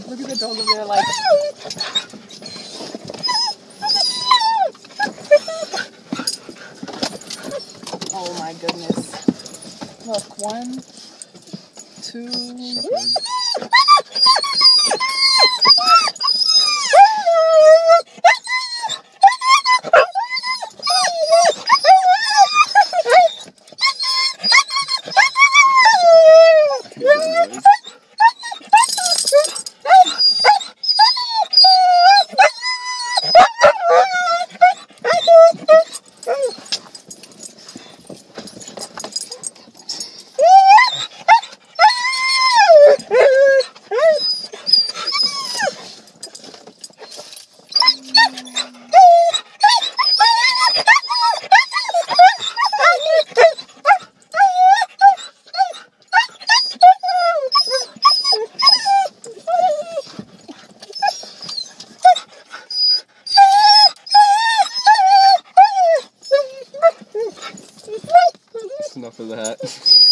Look at the dog over there, like. Oh my goodness. Look, 1, 2. Shepherd. Enough of that.